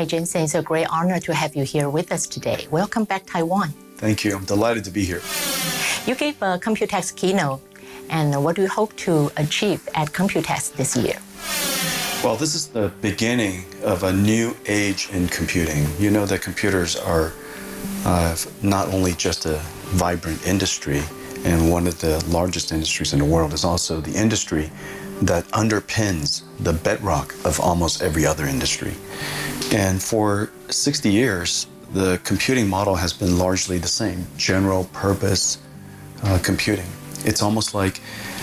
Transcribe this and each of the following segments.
Hi, Jensen. It's a great honor to have you here with us today. Welcome back, Taiwan. Thank you. I'm delighted to be here. You gave a Computex keynote, and what do you hope to achieve at Computex this year? Well, this is the beginning of a new age in computing. You know that computers are not only just a vibrant industry, and one of the largest industries in the world is also the industry that underpins the bedrock of almost every other industry. And for 60 years, the computing model has been largely the same, general purpose computing. It's almost like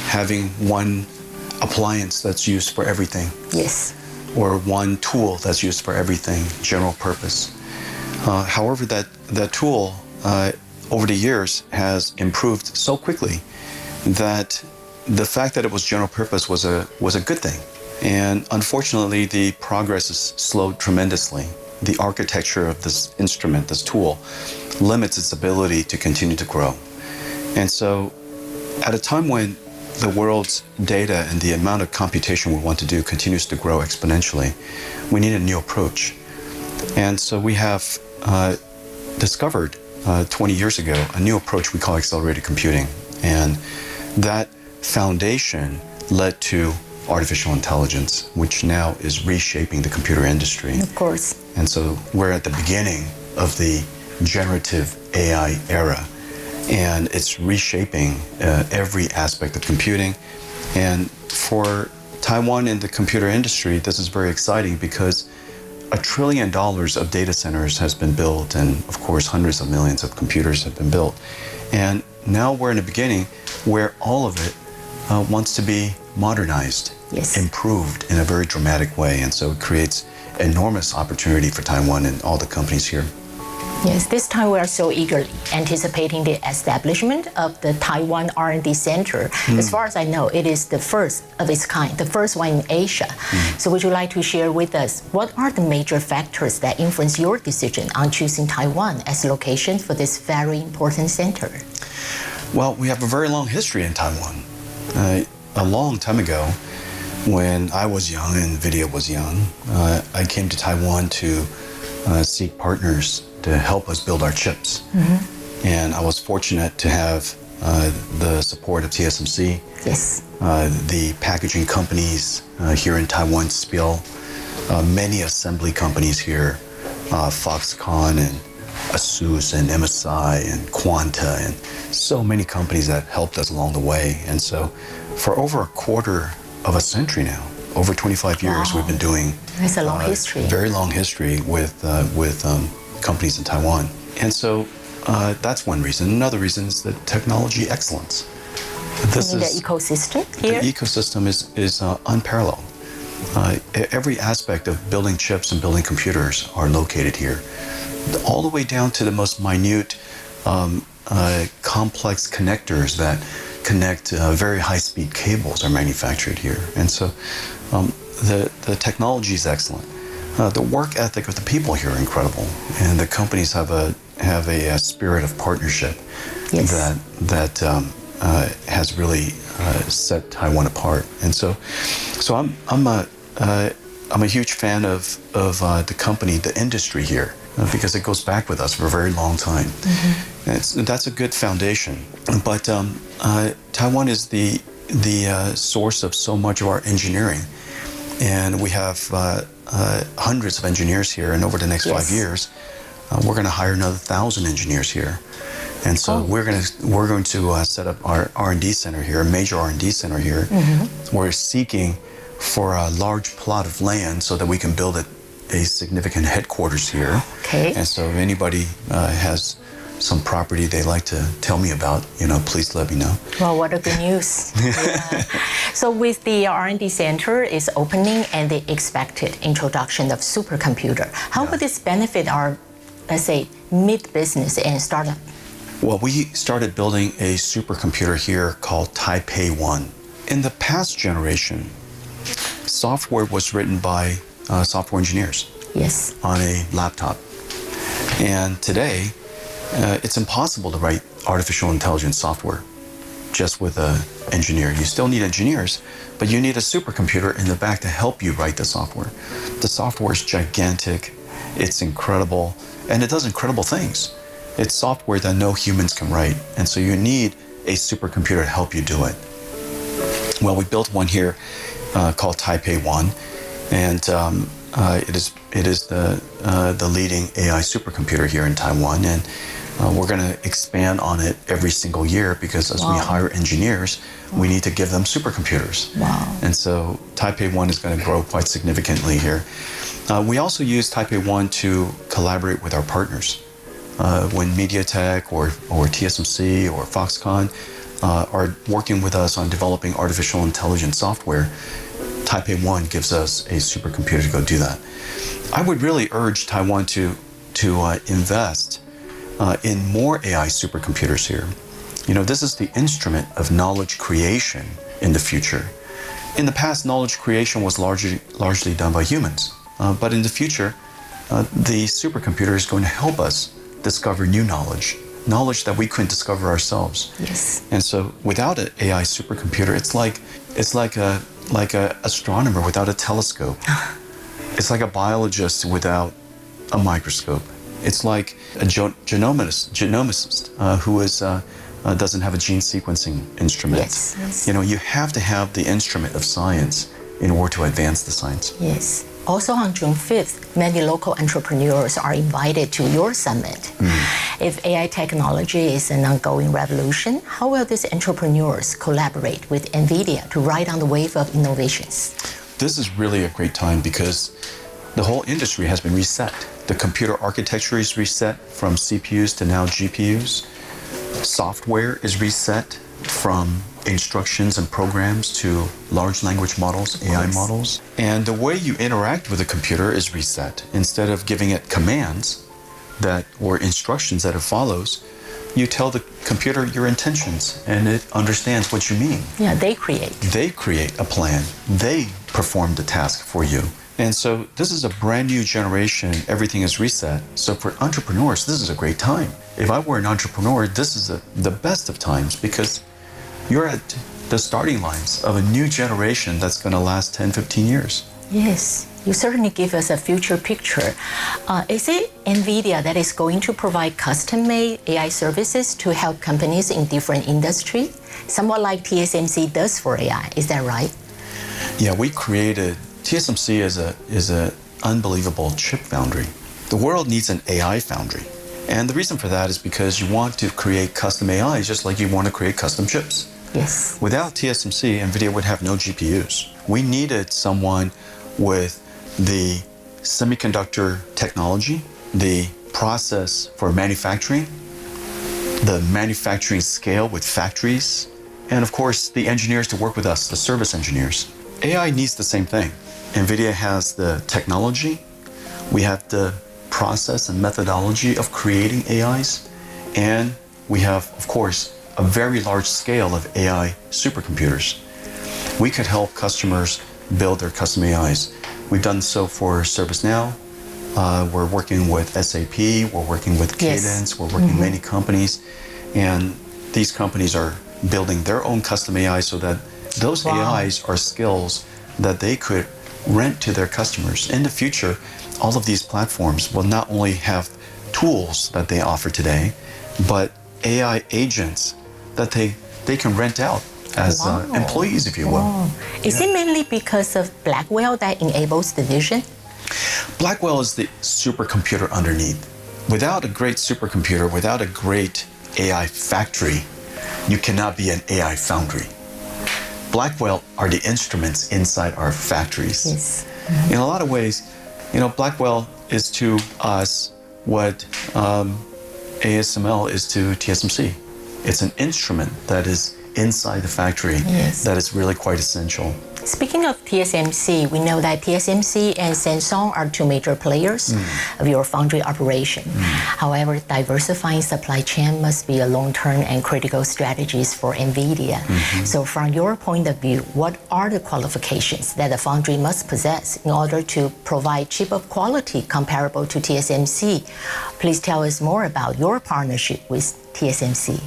having one appliance that's used for everything. Yes. Or one tool that's used for everything, general purpose. However, that tool over the years has improved so quickly that the fact that it was general purpose was a good thing. And unfortunately, the progress has slowed tremendously. The architecture of this instrument, this tool, limits its ability to continue to grow. And so at a time when the world's data and the amount of computation we want to do continues to grow exponentially, we need a new approach. And so we have discovered 20 years ago a new approach we call accelerated computing. And that foundation led to artificial intelligence, which now is reshaping the computer industry. Of course. And so we're at the beginning of the generative AI era, and it's reshaping every aspect of computing. And for Taiwan in the computer industry, this is very exciting because $1 trillion of data centers has been built, and of course hundreds of millions of computers have been built. And now we're in the beginning where all of it wants to be modernized, yes, improved in a very dramatic way. And so it creates enormous opportunity for Taiwan and all the companies here. Yes, this time we are so eagerly anticipating the establishment of the Taiwan R&D Center. As far as I know, it is the first of its kind, the first one in Asia. So would you like to share with us what are the major factors that influence your decision on choosing Taiwan as location for this very important center? Well, we have a very long history in Taiwan. A long time ago, when I was young and NVIDIA was young, I came to Taiwan to seek partners to help us build our chips. And I was fortunate to have the support of TSMC, yes, the packaging companies here in Taiwan, SPIL, many assembly companies here, Foxconn and ASUS and MSI and Quanta, and so many companies that helped us along the way. And so for over a quarter of a century now, over 25 years, we've been doing that's a long history. Very long history with companies in Taiwan. And so that's one reason. Another reason is the technology excellence. This is the ecosystem here? The ecosystem is unparalleled. Every aspect of building chips and building computers are located here, all the way down to the most minute complex connectors that connect very high-speed cables are manufactured here. And so the technology is excellent. The work ethic of the people here are incredible, and the companies have a spirit of partnership, yes, that has really set Taiwan apart. And so I'm a huge fan of the company, the industry here, because it goes back with us for a very long time. And that's a good foundation. But Taiwan is the source of so much of our engineering, and we have hundreds of engineers here. And over the next 5 years, we're going to hire another 1,000 engineers here. And so we're going to set up our R&D center here, a major R&D center here. We're seeking for a large plot of land so that we can build a significant headquarters here. Okay. And so if anybody has some property they'd like to tell me about, please let me know. Well, what a good news. Yeah. So with the R&D center is opening and the expected introduction of supercomputer, how would this benefit our, let's say, mid-business and startup? Well, we started building a supercomputer here called Taipei 1. In the past generation, software was written by software engineers, yes, on a laptop. And today, it's impossible to write artificial intelligence software just with an engineer. You still need engineers, but you need a supercomputer in the back to help you write the software. The software is gigantic. It's incredible, and it does incredible things. It's software that no humans can write, and so you need a supercomputer to help you do it. Well, we built one here called Taipei 1, and it is the leading AI supercomputer here in Taiwan, and we're going to expand on it every single year because as we hire engineers, we need to give them supercomputers. Wow. And so Taipei 1 is going to grow quite significantly here. We also use Taipei 1 to collaborate with our partners. When MediaTek or TSMC or Foxconn are working with us on developing artificial intelligence software, Taipei 1 gives us a supercomputer to go do that. I would really urge Taiwan to invest in more AI supercomputers here. You know, this is the instrument of knowledge creation in the future. In the past, knowledge creation was largely done by humans. But in the future, the supercomputer is going to help us discover new knowledge that we couldn't discover ourselves. Yes. And so without an AI supercomputer, it's like a astronomer without a telescope. It's like a biologist without a microscope. It's like a genomicist who doesn't have a gene sequencing instrument. Yes, yes. You know, you have to have the instrument of science in order to advance the science. Yes. Also on June 5th, many local entrepreneurs are invited to your summit. If AI technology is an ongoing revolution, how will these entrepreneurs collaborate with NVIDIA to ride on the wave of innovations? This is really a great time because the whole industry has been reset. The computer architecture is reset from CPUs to now GPUs. Software is reset from instructions and programs to large language models, AI models. And the way you interact with a computer is reset. Instead of giving it commands or instructions that it follows, you tell the computer your intentions and it understands what you mean. Yeah, they create. They create a plan. They perform the task for you. And so this is a brand new generation. Everything is reset. So for entrepreneurs, this is a great time. If I were an entrepreneur, this is the best of times because you're at the starting lines of a new generation that's going to last 10, 15 years. Yes, you certainly give us a future picture. Is it NVIDIA that is going to provide custom-made AI services to help companies in different industries? Somewhat like TSMC does for AI, is that right? Yeah, we created, TSMC is an unbelievable chip foundry. The world needs an AI foundry. And the reason for that is because you want to create custom AI just like you want to create custom chips. Yes. Without TSMC, NVIDIA would have no GPUs. We needed someone with the semiconductor technology, the process for manufacturing, the manufacturing scale with factories, and of course, the engineers to work with us, the service engineers. AI needs the same thing. NVIDIA has the technology, we have the process and methodology of creating AIs, and we have, of course, a very large scale of AI supercomputers. We could help customers build their custom AIs. We've done so for ServiceNow. We're working with SAP. We're working with Cadence. We're working with many companies. And these companies are building their own custom AI so that those AIs are skills that they could rent to their customers. In the future, all of these platforms will not only have tools that they offer today, but AI agents that they can rent out as employees, if you will. Is it mainly because of Blackwell that enables the vision? Blackwell is the supercomputer underneath. Without a great supercomputer, without a great AI factory, you cannot be an AI foundry. Blackwell are the instruments inside our factories. Yes. In a lot of ways, Blackwell is to us what ASML is to TSMC. It's an instrument that is inside the factory that is really quite essential. Speaking of TSMC, we know that TSMC and Samsung are two major players of your foundry operation. However, diversifying supply chain must be a long-term and critical strategies for NVIDIA. So from your point of view, what are the qualifications that a foundry must possess in order to provide chip of quality comparable to TSMC? Please tell us more about your partnership with TSMC.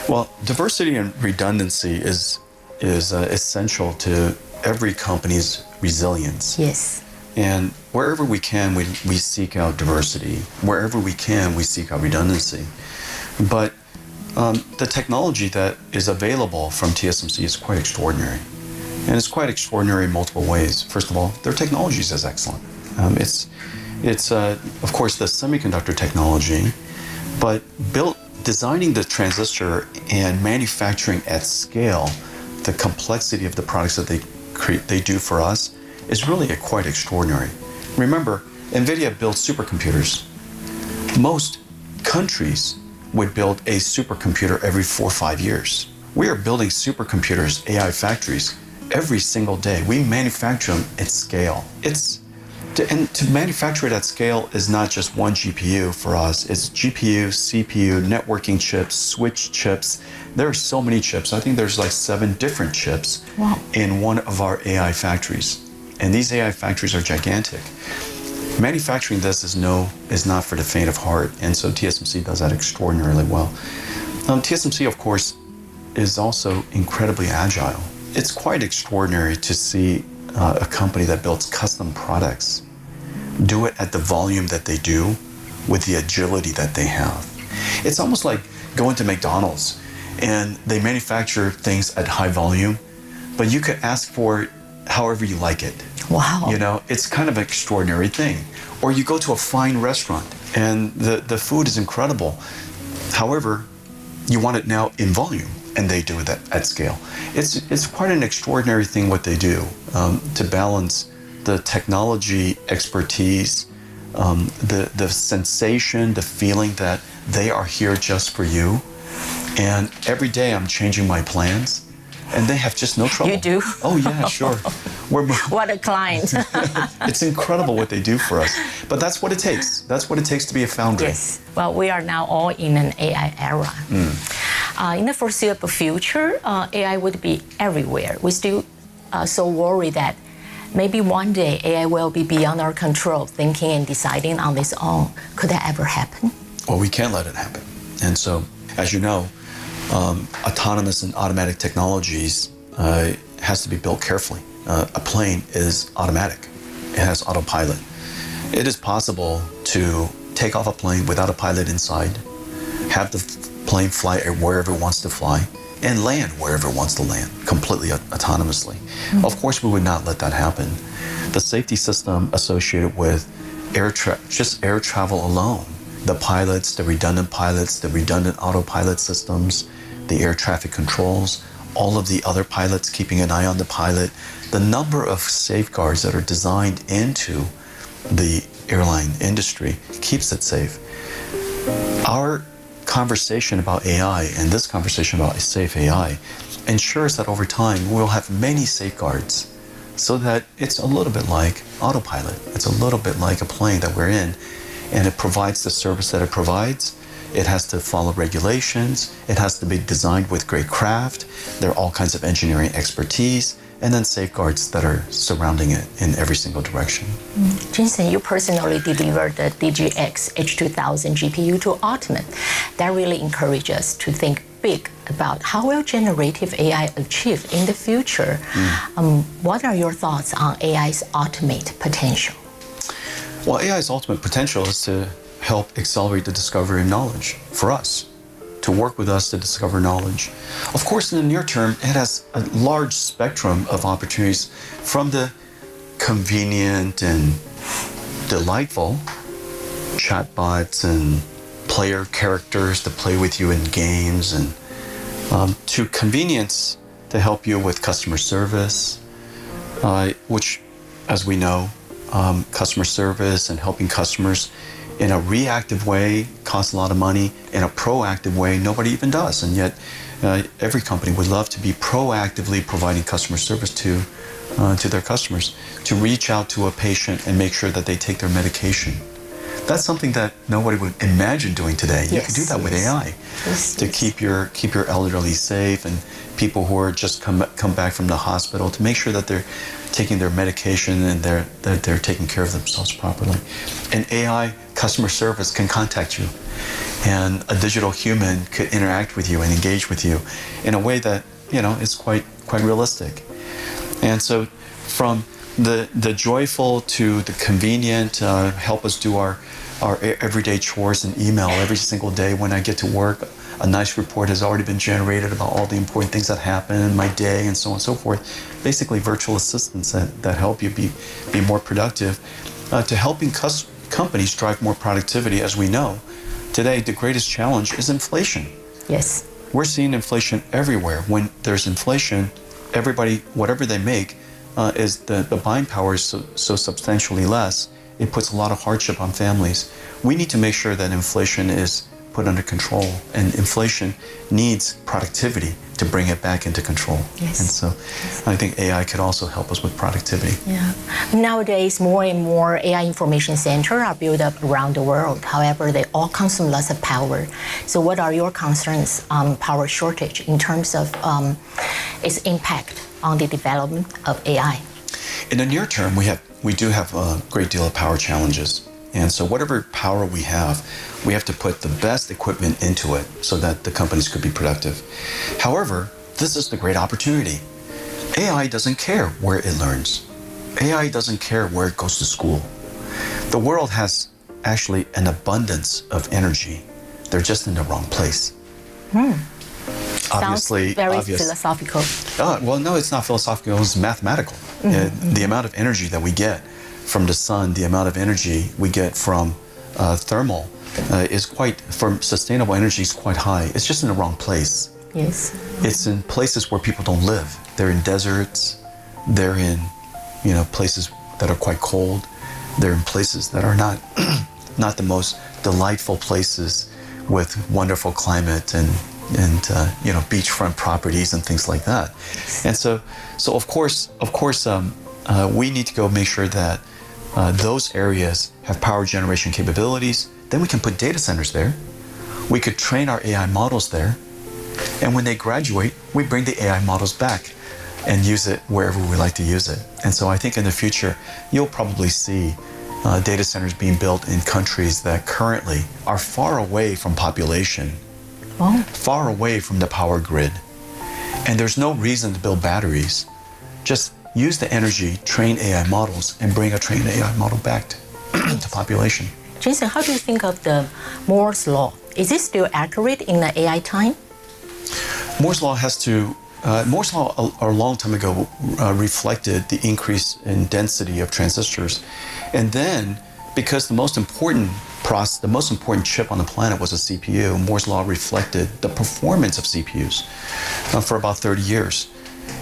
Well, diversity and redundancy is essential to every company's resilience. Yes. And wherever we can, we seek out diversity. Wherever we can, we seek out redundancy. But the technology that is available from TSMC is quite extraordinary. And it's quite extraordinary in multiple ways. First of all, their technology is excellent. It's of course, the semiconductor technology, but designing the transistor and manufacturing at scale, the complexity of the products that they do for us is really quite extraordinary. Remember, NVIDIA builds supercomputers. Most countries would build a supercomputer every 4 or 5 years. We are building supercomputers, AI factories, every single day. We manufacture them at scale. And to manufacture it at scale is not just one GPU for us. It's GPU, CPU, networking chips, switch chips. There are so many chips. I think there's like 7 different chips in one of our AI factories. And these AI factories are gigantic. Manufacturing this is not for the faint of heart. And so TSMC does that extraordinarily well. TSMC, of course, is also incredibly agile. It's quite extraordinary to see a company that builds custom products do it at the volume that they do with the agility that they have. It's almost like going to McDonald's and they manufacture things at high volume, but you could ask for it however you like it. Wow. You know, it's kind of an extraordinary thing. Or you go to a fine restaurant and the food is incredible. However, you want it now in volume, and they do that at scale. It's quite an extraordinary thing what they do to balance the technology expertise, the sensation, the feeling that they are here just for you. And every day I'm changing my plans, and they have just no trouble. You do? Oh yeah, sure. What a client. It's incredible what they do for us. But that's what it takes. That's what it takes to be a founder. Yes. Well, we are now all in an AI era. In the foreseeable future, AI would be everywhere. We still so worried that maybe one day AI will be beyond our control, thinking and deciding on its own. Could that ever happen? Well, we can't let it happen. And so, as you know, autonomous and automatic technologies has to be built carefully. A plane is automatic. It has autopilot. It is possible to take off a plane without a pilot inside, have the plane fly wherever it wants to fly, and land wherever it wants to land, completely autonomously. Of course, we would not let that happen. The safety system associated with air travel alone, the pilots, the redundant autopilot systems, the air traffic controls, all of the other pilots keeping an eye on the pilot, the number of safeguards that are designed into the airline industry keeps it safe. Our conversation about AI and this conversation about safe AI ensures that over time we'll have many safeguards so that it's a little bit like autopilot. It's a little bit like a plane that we're in, and it provides the service that it provides. It has to follow regulations. It has to be designed with great craft. There are all kinds of engineering expertise, and then safeguards that are surrounding it in every single direction. Jensen, you personally delivered the DGX H2000 GPU to Ultimate. That really encourages us to think big about how will generative AI achieve in the future. What are your thoughts on AI's ultimate potential? Well, AI's ultimate potential is to help accelerate the discovery of knowledge for us, to work with us to discover knowledge. Of course, in the near term, it has a large spectrum of opportunities, from the convenient and delightful chatbots and player characters to play with you in games, and to convenience to help you with customer service, which, as we know, customer service and helping customers in a reactive way costs a lot of money. In a proactive way, nobody even does. And yet, every company would love to be proactively providing customer service to their customers, to reach out to a patient and make sure that they take their medication. That's something that nobody would imagine doing today. You can do that with AI to keep your elderly safe, and people who are just come back from the hospital, to make sure that they're taking their medication and that they're taking care of themselves properly. And AI customer service can contact you, and a digital human could interact with you and engage with you in a way that, you know, is quite realistic. And so from the joyful to the convenient, help us do our everyday chores and email every single day when I get to work. A nice report has already been generated about all the important things that happen in my day and so on and so forth. Basically, virtual assistants that help you be more productive, to helping companies drive more productivity. As we know, today the greatest challenge is inflation. Yes. We're seeing inflation everywhere. When there's inflation, everybody, whatever they make, is the buying power is so substantially less. It puts a lot of hardship on families. We need to make sure that inflation is put under control, and inflation needs productivity to bring it back into control. Yes. And so I think AI could also help us with productivity. Yeah. Nowadays, more and more AI information centers are built up around the world. However, they all consume lots of power. So what are your concerns on power shortage in terms of its impact on the development of AI? In the near term, we do have a great deal of power challenges. And so whatever power we have to put the best equipment into it so that the companies could be productive. However, this is the great opportunity. AI doesn't care where it learns. AI doesn't care where it goes to school. The world has actually an abundance of energy. They're just in the wrong place. Obviously, sounds very philosophical. Well, no, it's not philosophical. It's mathematical. The amount of energy that we get from the sun, the amount of energy we get from thermal from sustainable energy is quite high. It's just in the wrong place. Yes. It's in places where people don't live. They're in deserts. They're in, places that are quite cold. They're in places that are not the most delightful places with wonderful climate and beachfront properties and things like that. And so of course, we need to go make sure that those areas have power generation capabilities. Then we can put data centers there. We could train our AI models there. And when they graduate, we bring the AI models back and use it wherever we like to use it. And so I think in the future, you'll probably see data centers being built in countries that currently are far away from population, far away from the power grid. And there's no reason to build batteries. Just use the energy, train AI models, and bring a trained AI model back to population. Jensen, how do you think of the Moore's Law? Is it still accurate in the AI time? Moore's Law a long time ago reflected the increase in density of transistors. And then, because the most important chip on the planet was a CPU, Moore's Law reflected the performance of CPUs for about 30 years.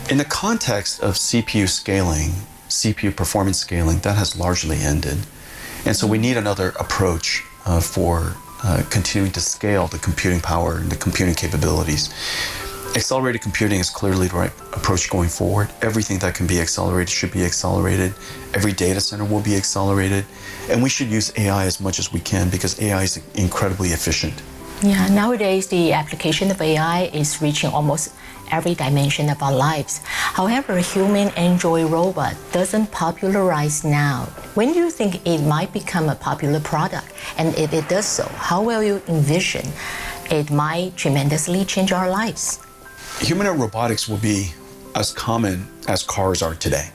In the context of CPU scaling, CPU performance scaling, that has largely ended. And so we need another approach for continuing to scale the computing power and the computing capabilities. Accelerated computing is clearly the right approach going forward. Everything that can be accelerated should be accelerated. Every data center will be accelerated. And we should use AI as much as we can because AI is incredibly efficient. Yeah, nowadays the application of AI is reaching almost every dimension of our lives. However, human Android robot doesn't popularize now. When do you think it might become a popular product? And if it does so, how will you envision it might tremendously change our lives? Humanoid robotics will be as common as cars are today.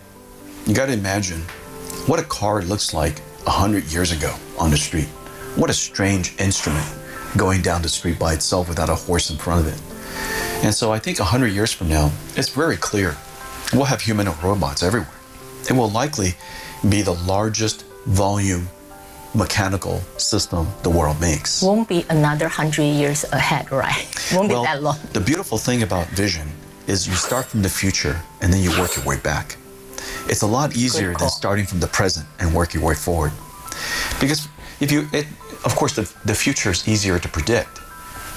You got to imagine what a car looks like 100 years ago on the street. What a strange instrument going down the street by itself without a horse in front of it. And so I think 100 years from now, it's very clear we'll have humanoid robots everywhere. It will likely be the largest volume mechanical system the world makes. Won't be another 100 years ahead, right? Won't be that long. The beautiful thing about vision is you start from the future and then you work your way back. It's a lot easier than starting from the present and work your way forward. Because of course, the future is easier to predict.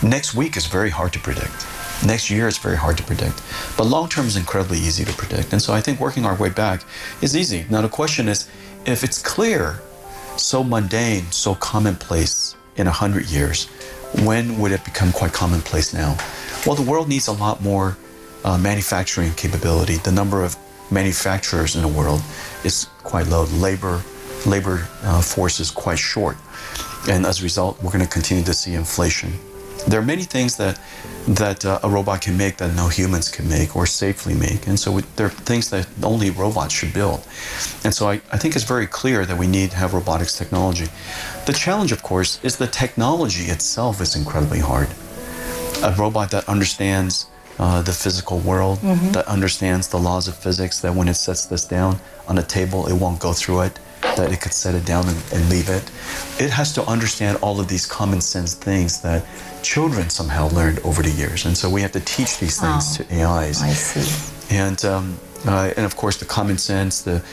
Next week is very hard to predict. Next year is very hard to predict. But long term is incredibly easy to predict. And so I think working our way back is easy. Now the question is, if it's clear, so mundane, so commonplace in 100 years, when would it become quite commonplace now? Well, the world needs a lot more manufacturing capability. The number of manufacturers in the world is quite low. Labor force is quite short. And as a result, we're going to continue to see inflation. There are many things that a robot can make that no humans can make or safely make. And so there are things that only robots should build. And so I think it's very clear that we need to have robotics technology. The challenge, of course, is the technology itself is incredibly hard. A robot that understands the physical world, that understands the laws of physics, that when it sets this down on a table, it won't go through it, that it could set it down and leave it. It has to understand all of these common sense things that children somehow learned over the years. And so we have to teach these things to AIs. I see. And of course, the common sense, the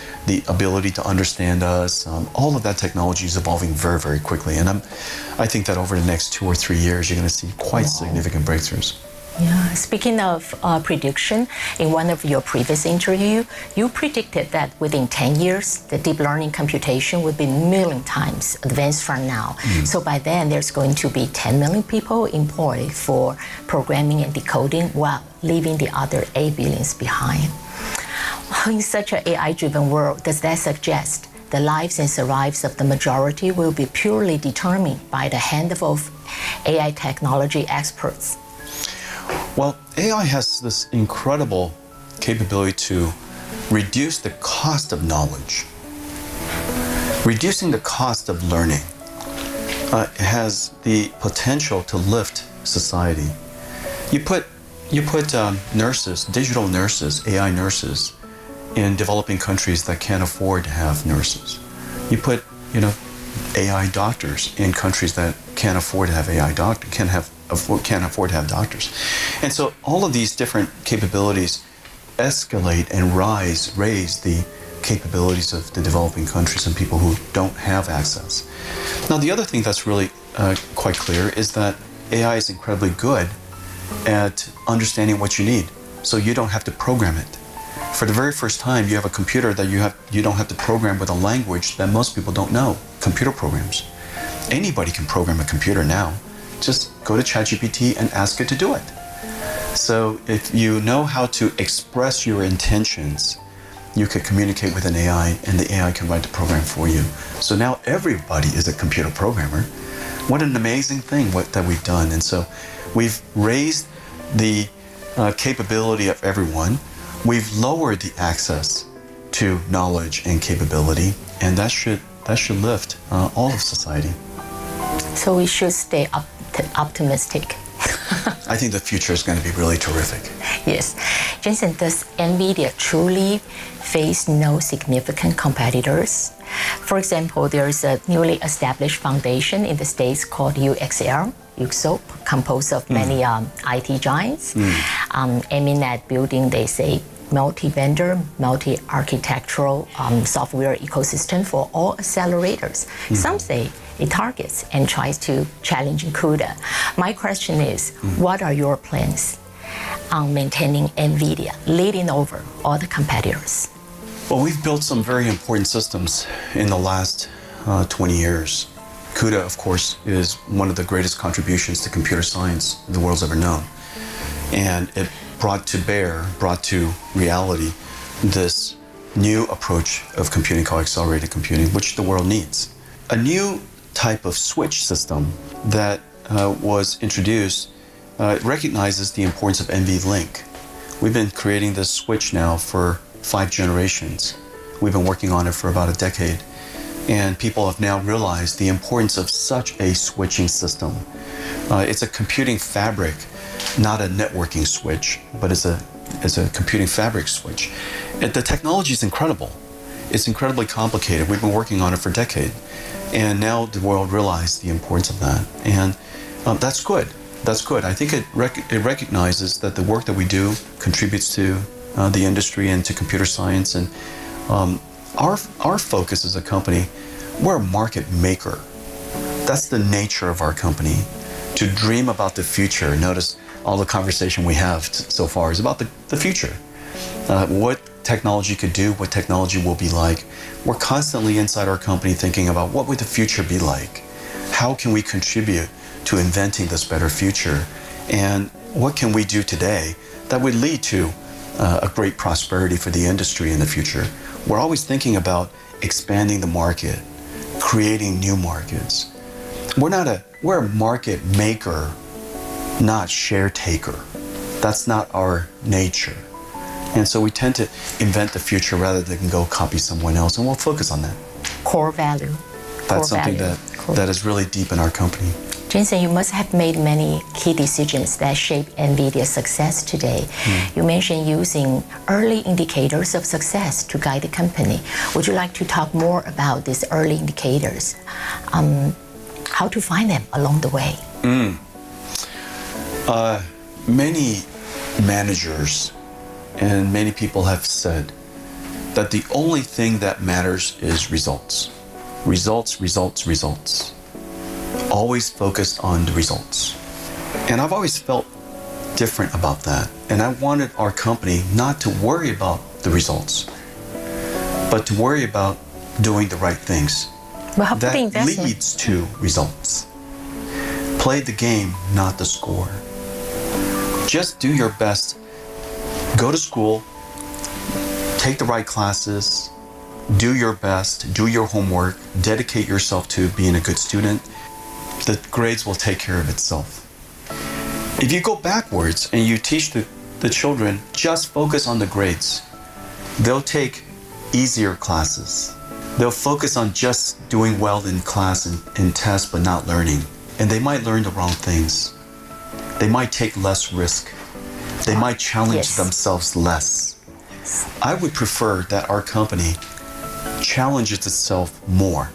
ability to understand us, all of that technology is evolving very, very quickly. And I think that over the next 2 or 3 years, you're going to see quite significant breakthroughs. Yeah. Speaking of prediction, in one of your previous interviews, you predicted that within 10 years, the deep learning computation would be a million times advanced from now. So by then, there's going to be 10 million people employed for programming and decoding while leaving the other 8 billions behind. In such an AI-driven world, does that suggest the lives and survives of the majority will be purely determined by the handful of AI technology experts? Well, AI has this incredible capability to reduce the cost of knowledge. Reducing the cost of learning has the potential to lift society. You put nurses, digital nurses, AI nurses, in developing countries that can't afford to have nurses. You put, AI doctors in countries that can't afford to have AI doctors, can't afford to have doctors. And so all of these different capabilities escalate and raise the capabilities of the developing countries and people who don't have access. Now, the other thing that's really quite clear is that AI is incredibly good at understanding what you need, so you don't have to program it. For the very first time, you have a computer that you don't have to program with a language that most people don't know, computer programs. Anybody can program a computer now. Just go to ChatGPT and ask it to do it. So if you know how to express your intentions, you could communicate with an AI and the AI can write the program for you. So now everybody is a computer programmer. What an amazing thing that we've done. And so we've raised the capability of everyone. We've lowered the access to knowledge and capability, and that should lift all of society. So we should stay optimistic. I think the future is going to be really terrific. Yes. Jensen, does NVIDIA truly face no significant competitors? For example, there is a newly established foundation in the States called UXL, composed of many IT giants, aiming at building, they say, multi-vendor, multi-architectural software ecosystem for all accelerators. Some say it targets and tries to challenge CUDA. My question is, what are your plans on maintaining NVIDIA leading over all the competitors? Well, we've built some very important systems in the last 20 years. CUDA, of course, is one of the greatest contributions to computer science the world's ever known. And it brought to reality this new approach of computing called accelerated computing, which the world needs. A new type of switch system that was introduced recognizes the importance of NVLink. We've been creating this switch now for 5 generations. We've been working on it for about a decade. And people have now realized the importance of such a switching system. It's a computing fabric, not a networking switch, but it's a computing fabric switch. The technology is incredible. It's incredibly complicated. We've been working on it for a decade. And now the world realized the importance of that. And that's good. That's good. I think it recognizes that the work that we do contributes to the industry and to computer science. And our focus as a company, we're a market maker. That's the nature of our company, to dream about the future. Notice all the conversation we have so far is about the future. What technology could do, what technology will be like. We're constantly inside our company thinking about what would the future be like? How can we contribute to inventing this better future? And what can we do today that would lead to a great prosperity for the industry in the future? We're always thinking about expanding the market, creating new markets. We're a market maker not share taker. That's not our nature. And so we tend to invent the future rather than go copy someone else, and we'll focus on that. Core value. That's something that is really deep in our company. Jensen, you must have made many key decisions that shape NVIDIA's success today. You mentioned using early indicators of success to guide the company. Would you like to talk more about these early indicators? How to find them along the way? Many managers and many people have said that the only thing that matters is results. Results, results, results. Always focused on the results. And I've always felt different about that. And I wanted our company not to worry about the results, but to worry about doing the right things. Well, that leads to results. Play the game, not the score. Just do your best. Go to school, take the right classes, do your best, do your homework, dedicate yourself to being a good student. The grades will take care of itself. If you go backwards and you teach the children, just focus on the grades, they'll take easier classes. They'll focus on just doing well in class and in tests but not learning. And they might learn the wrong things. They might take less risk. They might challenge themselves less. I would prefer that our company challenges itself more.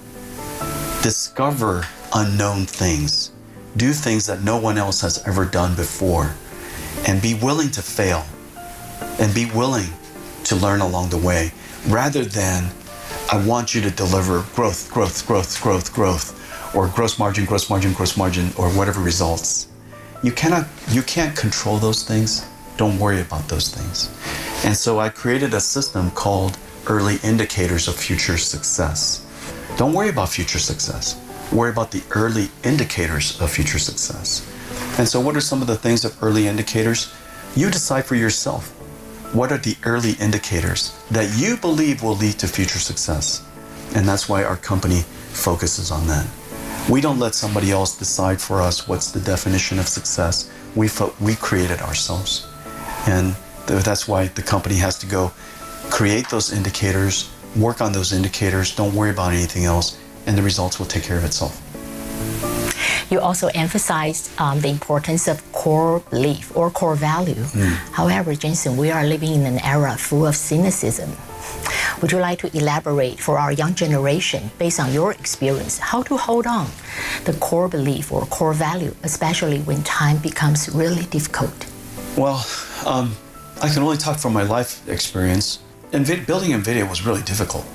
Discover unknown things. Do things that no one else has ever done before. And be willing to fail. And be willing to learn along the way. Rather than, I want you to deliver growth, growth, growth, growth, growth. Or gross margin, gross margin, gross margin, or whatever results. You can't control those things. Don't worry about those things. And so I created a system called Early Indicators of Future Success. Don't worry about future success. Worry about the early indicators of future success. And so what are some of the things of early indicators? You decide for yourself. What are the early indicators that you believe will lead to future success? And that's why our company focuses on that. We don't let somebody else decide for us what's the definition of success. We create it ourselves. And that's why the company has to go create those indicators, work on those indicators, don't worry about anything else, and the results will take care of itself. You also emphasized the importance of core belief or core value. However, Jensen, we are living in an era full of cynicism. Would you like to elaborate for our young generation, based on your experience, how to hold on the core belief or core value, especially when time becomes really difficult? Well, I can only talk from my life experience. Building NVIDIA was really difficult.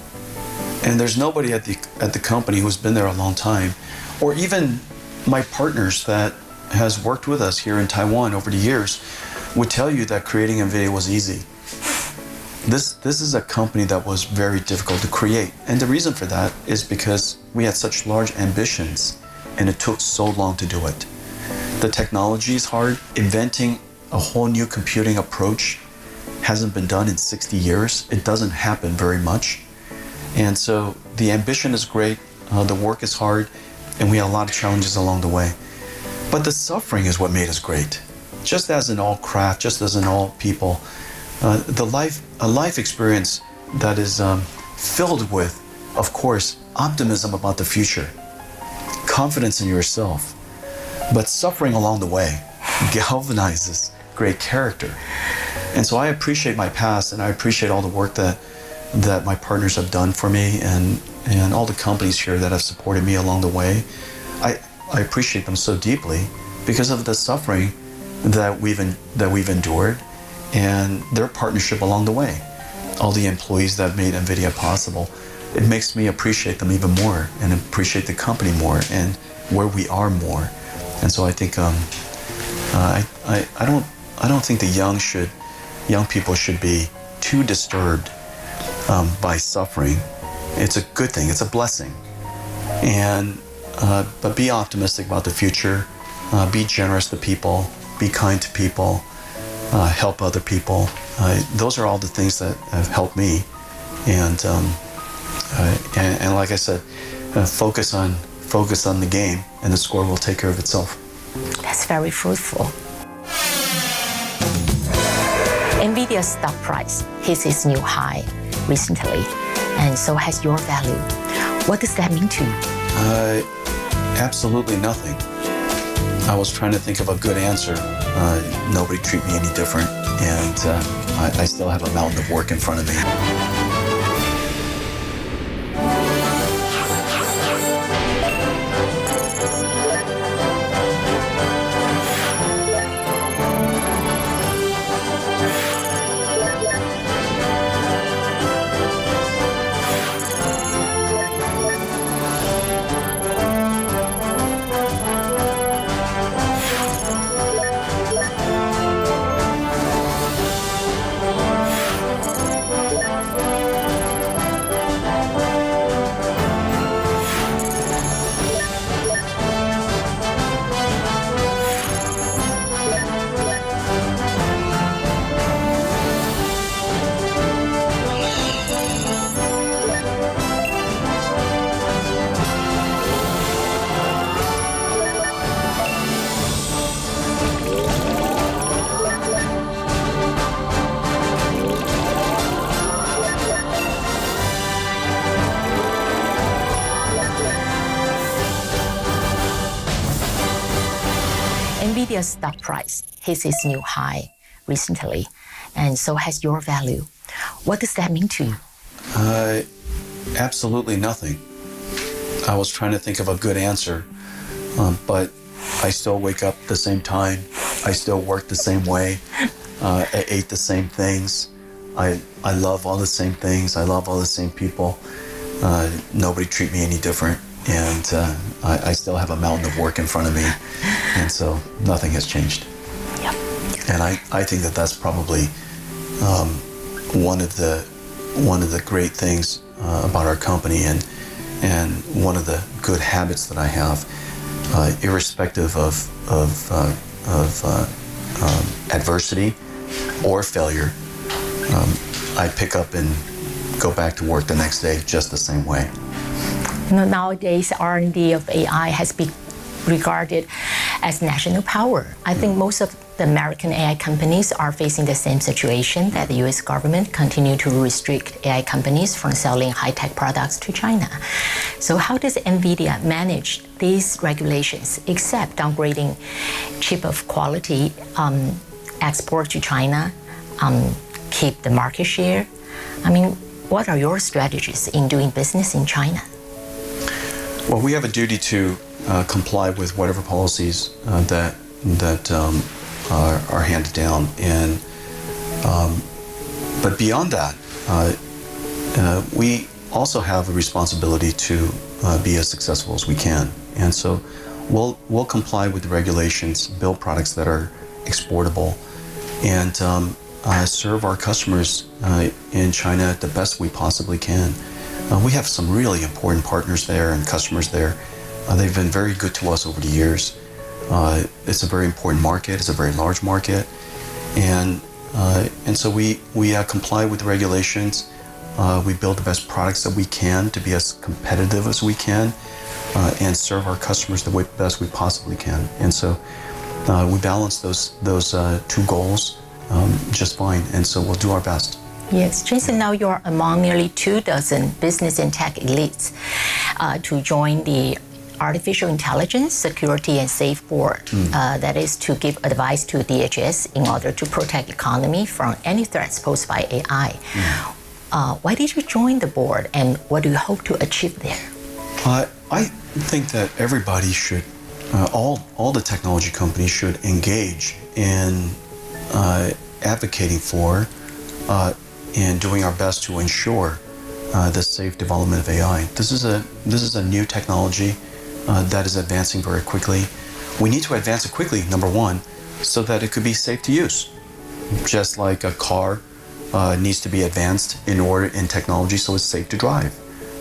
And there's nobody at the company who's been there a long time, or even my partners that has worked with us here in Taiwan over the years would tell you that creating NVIDIA was easy. This is a company that was very difficult to create. And the reason for that is because we had such large ambitions and it took so long to do it. The technology is hard. Inventing a whole new computing approach hasn't been done in 60 years. It doesn't happen very much. And so the ambition is great, the work is hard, and we had a lot of challenges along the way. But the suffering is what made us great. Just as in all craft, just as in all people, a life experience that is filled with, of course, optimism about the future, confidence in yourself, but suffering along the way galvanizes great character. And so I appreciate my past, and I appreciate all the work that my partners have done for me, and all the companies here that have supported me along the way. I appreciate them so deeply because of the suffering that we've endured and their partnership along the way. All the employees that made NVIDIA possible, it makes me appreciate them even more and appreciate the company more and where we are more. And so I think I don't think the young people should be too disturbed by suffering. It's a good thing. It's a blessing. And but be optimistic about the future. Be generous to people. Be kind to people. Help other people. Those are all the things that have helped me. And like I said, focus on the game, and the score will take care of itself. That's very fruitful. NVIDIA's stock price hit its new high recently, and so has your value. What does that mean to you? Absolutely nothing. I was trying to think of a good answer. Nobody treat me any different, and I still have a mountain of work in front of me. NVIDIA's stock price hit its new high recently, and so has your value. What does that mean to you? Absolutely nothing. I was trying to think of a good answer, but I still wake up the same time. I still work the same way. I ate the same things. I love all the same things. I love all the same people. Nobody treat me any different. And I still have a mountain of work in front of me. And so nothing has changed. Yep. And I think that that's probably one of the great things about our company, and one of the good habits that I have, irrespective of adversity or failure. I pick up and go back to work the next day just the same way. Nowadays, R&D of AI has been regarded as national power. I think most of the American AI companies are facing the same situation, that the US government continue to restrict AI companies from selling high-tech products to China. So how does NVIDIA manage these regulations, except downgrading chip of quality, export to China, keep the market share? I mean, what are your strategies in doing business in China? Well, we have a duty to comply with whatever policies that are handed down, and but beyond that, we also have a responsibility to be as successful as we can, and so we'll comply with the regulations, build products that are exportable, and serve our customers in China the best we possibly can. We have some really important partners there and customers there. They've been very good to us over the years. It's a very important market. It's a very large market, and so we comply with the regulations. We build the best products that we can to be as competitive as we can, and serve our customers the best we possibly can. And so we balance those two goals just fine. And so we'll do our best. Yes, Jensen, now you are among nearly 24 business and tech elites to join the Artificial Intelligence, Security and Safe Board. That is to give advice to DHS in order to protect economy from any threats posed by AI. Why did you join the board, and what do you hope to achieve there? I think that everybody should, all the technology companies should engage in advocating for and doing our best to ensure the safe development of AI. This is a new technology that is advancing very quickly. We need to advance it quickly, number one, so that it could be safe to use. Just like a car needs to be advanced in technology so it's safe to drive.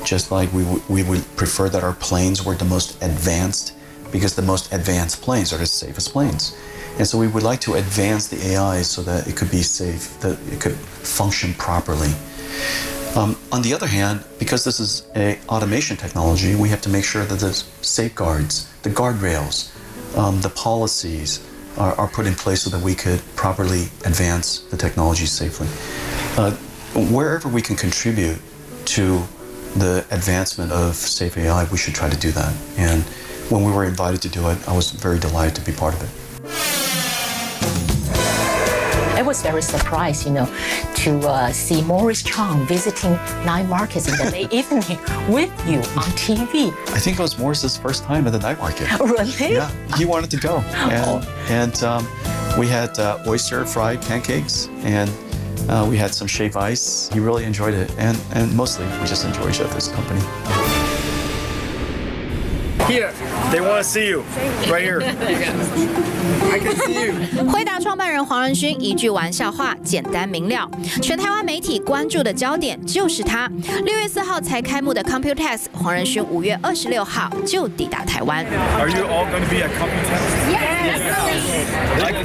Just like we would prefer that our planes were the most advanced, because the most advanced planes are the safest planes. And so we would like to advance the AI so that it could be safe, that it could function properly. On the other hand, because this is an automation technology, we have to make sure that there's safeguards, the guardrails, the policies, are put in place so that we could properly advance the technology safely. Wherever we can contribute to the advancement of safe AI, we should try to do that. And when we were invited to do it, I was very delighted to be part of it. I was very surprised, to see Morris Chang visiting night markets in the late evening with you on TV. I think it was Morris's first time at the night market. Really? Yeah, he wanted to go. And we had oyster fried pancakes, and we had some shaved ice. He really enjoyed it, and mostly we just enjoy each other's company. Here, they want to see you. Right here. I can see you. 辉达创办人黄仁勋一句玩笑话，简单明了。全台湾媒体关注的焦点就是他。6月4号才开幕的 Computex， 黄仁勋5月26号就抵达台湾。Are you all going to be at Computex? Yes.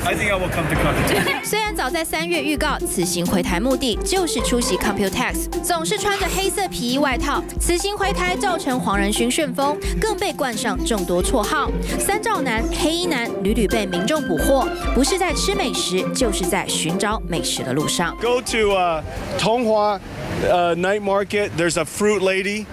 I think I will come to Computex. 虽然早在3月预告，此行回台目的就是出席 Computex， 总是穿着黑色皮衣外套。此行回台造成黄仁勋旋风，更被冠上众多绰号：3兆男、黑衣男，屡屡被民众捕获，不是在吃美食，就是在寻找美食的路上。Go to Tonghua night market. There's a fruit lady.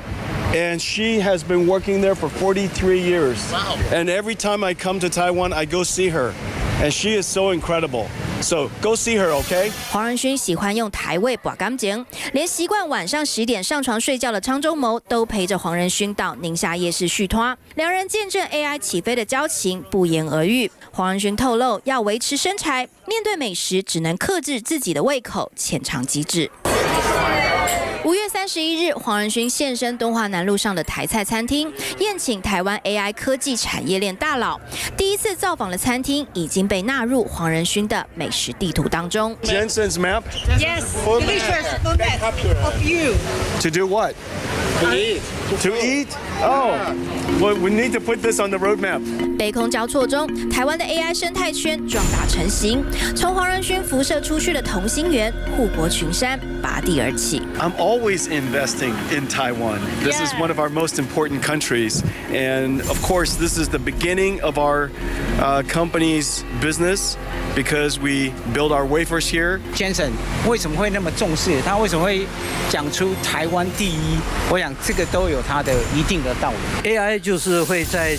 And she has been working there for 43 years. Wow. And every time I come to Taiwan, I go see her. And she is so incredible. So go see her, okay? 黄仁勋喜欢用台味把干净，连习惯晚上10点上床睡觉的昌中谋都陪着黄仁勋到宁夏夜市续摊。两人见证 AI 起飞的交情不言而喻。黄仁勋透露，要维持身材，面对美食只能克制自己的胃口，浅尝即止。5月31日，黄仁勋现身敦化南路上的台菜餐厅，宴请台湾 AI 科技产业链大佬。第一次造访的餐厅已经被纳入黄仁勋的美食地图当中。Jensen's map? Yes, delicious food map of you. To do what? To eat. To eat? Oh, well, we need to put this on the roadmap. 杯空交错中，台湾的 AI 生态圈壮大成型，从黄仁勋辐射出去的同心圆，护国群山拔地而起。I'm always investing in Taiwan. This is one of our most important countries. And of course, this is the beginning of our company's business because we build our wafers here. Jensen 为什么会那么重视？他为什么会讲出台湾第一？我想这个都有它的一定的道理。AI 就是会在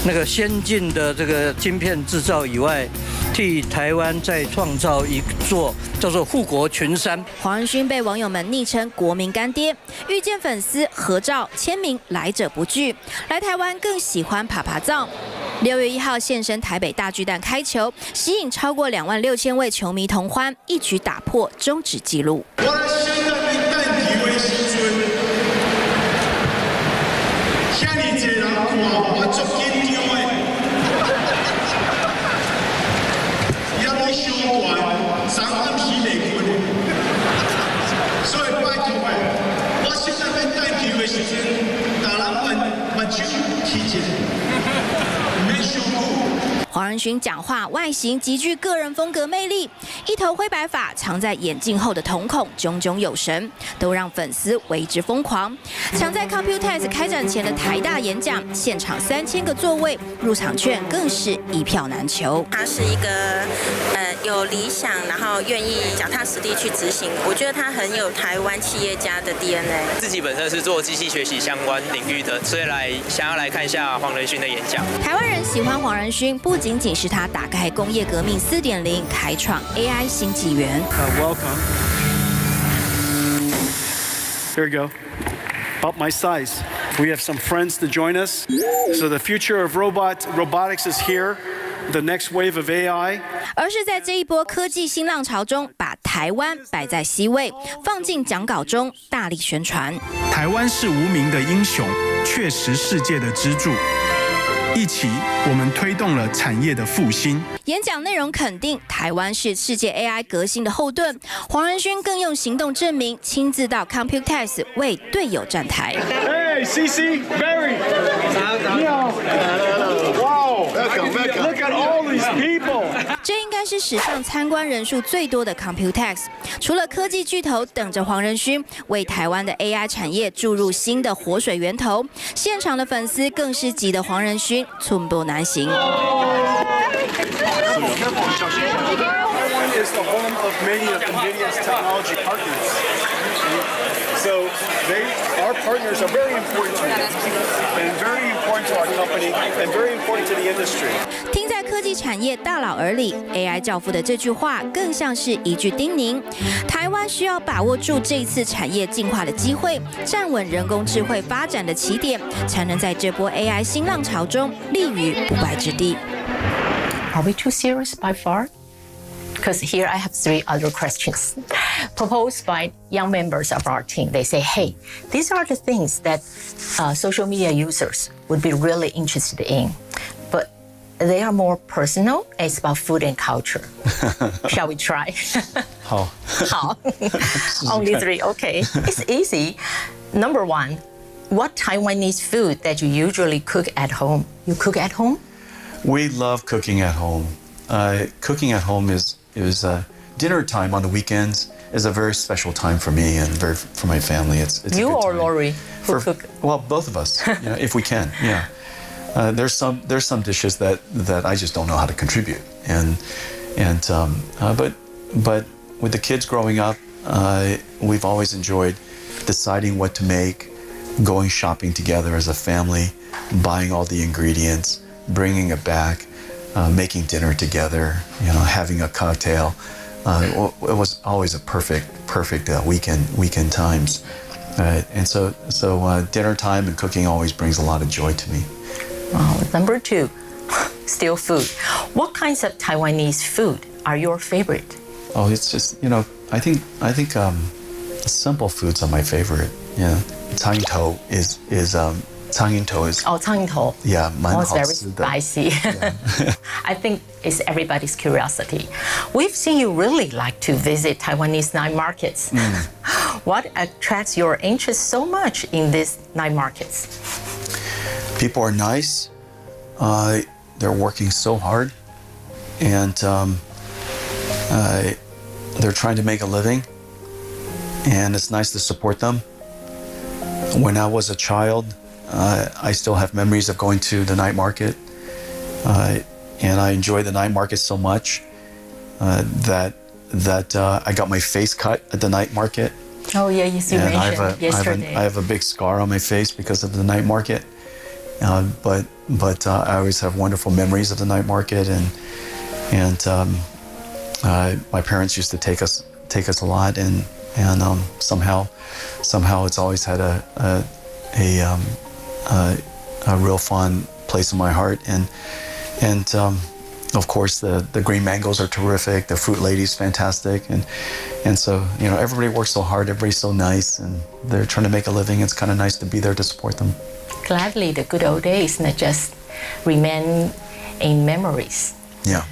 那个先进的这个晶片制造以外，替台湾再创造一座叫做护国群山。黄仁勋被网友们昵称国民干爹，遇见粉丝合照签名来者不拒，来台湾更喜欢爬爬照。6月1号现身台北大巨蛋开球，吸引超过26000位球迷同欢，一举打破终止纪录。黄仁勋讲话外形极具个人风格魅力，一头灰白发藏在眼镜后的瞳孔炯炯有神，都让粉丝为之疯狂。抢在 Computex 开展前的台大演讲，现场3000个座位，入场券更是一票难求。他是一个有理想，然后愿意脚踏实地去执行。我觉得他很有台湾企业家的 DNA。自己本身是做机器学习相关领域的，所以想要来看一下黄仁勋的演讲。台湾人喜欢黄仁勋，不仅仅是他打开工业革命4.0，开创 AI 新纪元。Welcome. Here we go. About my size. We have some friends to join us. So the future of robotics is here. The next wave of AI. 而是在这一波科技新浪潮中，把台湾摆在C位，放进讲稿中，大力宣传。台湾是无名的英雄，确实世界的支柱。一起，我们推动了产业的复兴。演讲内容肯定台湾是世界 AI 革新的后盾。黄仁勋更用行动证明，亲自到 Computex 为队友站台。Hey, CC, Barry. 你好。Wow. Look at all these people. 这应该是史上参观人数最多的 Computex。除了科技巨头等着黄仁勋为台湾的 AI 产业注入新的活水源头，现场的粉丝更是挤得黄仁勋寸步难行。Taiwan is the home of many of NVIDIA's technology partners. So our partners are very important to us, and very important to our company, and very important to the industry. 听在科技产业大佬耳里 ，AI 教父的这句话更像是一句叮咛。台湾需要把握住这次产业进化的机会，站稳人工智慧发展的起点，才能在这波 AI 新浪潮中立于不败之地。Are we too serious by far? Because here I have 3 other questions proposed by young members of our team. They say, hey, these are the things that social media users would be really interested in, but they are more personal. It's about food and culture. Shall we try? 好 Only 3, okay. It's easy. Number 1, what Taiwanese food that you usually cook at home? You cook at home? We love cooking at home. Cooking at home is dinner time on the weekends is a very special time for me and for my family. It's you a good or time. Lori who cook? Well, both of us, if we can. Yeah. There's some dishes that I just don't know how to contribute, but with the kids growing up, we've always enjoyed deciding what to make, going shopping together as a family, buying all the ingredients, bringing it back, making dinner together, having a cocktail. It was always a perfect weekend times, and so dinner time and cooking always brings a lot of joy to me. Wow. Number 2, still food. What kinds of Taiwanese food are your favorite? Oh, it's just I think simple foods are my favorite. Yeah, 苍蝇头 is 苍蝇头 is. Oh, 苍蝇头. Yeah, 蛮好吃的. It's very spicy. Yeah. I think it's everybody's curiosity. We've seen you really like to visit Taiwanese night markets. What attracts your interest so much in these night markets? People are nice. They're working so hard, and they're trying to make a living. And it's nice to support them. When I was a child, I still have memories of going to the night market, and I enjoy the night market so much that I got my face cut at the night market. Oh yeah, yes, you mentioned yesterday. I have a big scar on my face because of the night market. But I always have wonderful memories of the night market, and my parents used to take us a lot, and somehow it's always had a real fun place in my heart, and of course the green mangoes are terrific, the fruit lady's fantastic, and so everybody works so hard, everybody's so nice, and they're trying to make a living. It's kind of nice to be there to support them. Gladly, the good old days not just remain in memories. Yeah.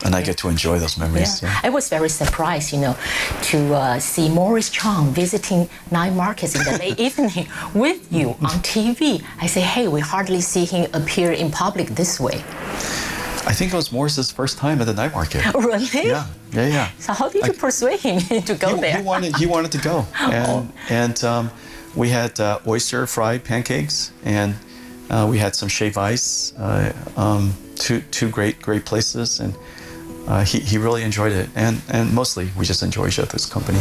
And I get to enjoy those memories. Yeah. I was very surprised, to see Morris Chang visiting night markets in the late evening with you on TV. I say, hey, we hardly see him appear in public this way. I think it was Morris's first time at the night market. Really? Yeah. So how did you persuade him to go there? He wanted to go, and we had oyster fried pancakes, and we had some shave ice. Two great places, and he really enjoyed it, and mostly we just enjoy each other's company.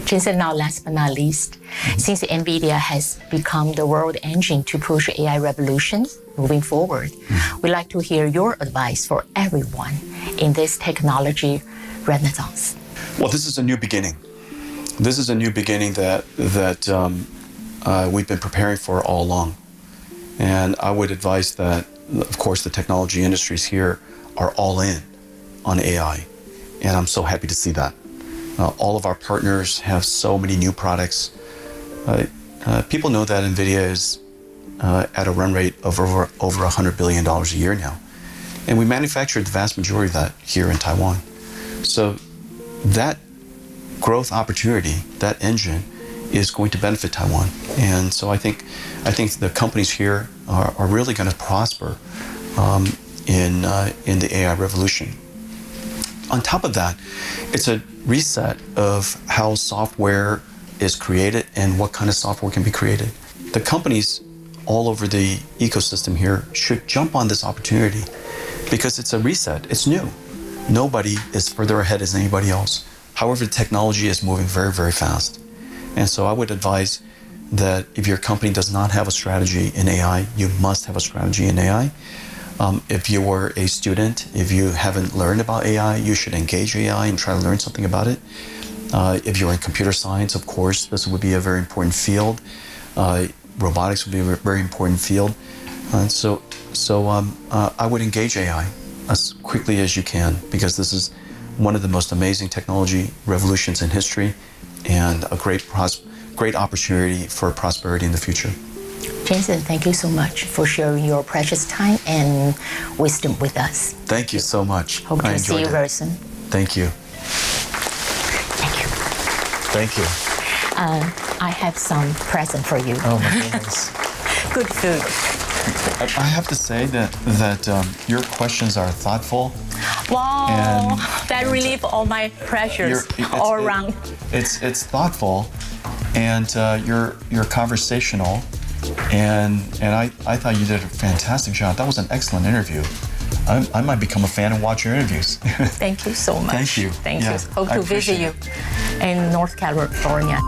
Jensen, now last but not least, since NVIDIA has become the world engine to push AI revolution moving forward, we'd like to hear your advice for everyone in this technology renaissance. Well, this is a new beginning. This is a new beginning that we've been preparing for all along. And I would advise that, of course, the technology industries here are all in on AI. And I'm so happy to see that. All of our partners have so many new products. People know that NVIDIA is at a run rate of over $100 billion a year now. And we manufacture the vast majority of that here in Taiwan. So that growth opportunity, that engine, is going to benefit Taiwan. And so I think the companies here are really going to prosper in the AI revolution. On top of that, it's a reset of how software is created and what kind of software can be created. The companies all over the ecosystem here should jump on this opportunity because it's a reset. It's new. Nobody is further ahead as anybody else. However, the technology is moving very, very fast. And so I would advise that if your company does not have a strategy in AI, you must have a strategy in AI. If you were a student, if you haven't learned about AI, you should engage AI and try to learn something about it. If you're in computer science, of course, this would be a very important field. Robotics would be a very important field. So I would engage AI as quickly as you can because this is one of the most amazing technology revolutions in history and a great opportunity for prosperity in the future. Jensen, thank you so much for sharing your precious time and wisdom with us. Thank you so much. Hope to see you very soon. Thank you. Thank you. Thank you. I have some present for you. Oh my goodness. Good food. I have to say that your questions are thoughtful. Wow, that relieve all my pressures all around. It's thoughtful, and you're conversational, and I thought you did a fantastic job. That was an excellent interview. I might become a fan and watch your interviews. Thank you so much. Thank you. Thank you. Hope to visit you in North California.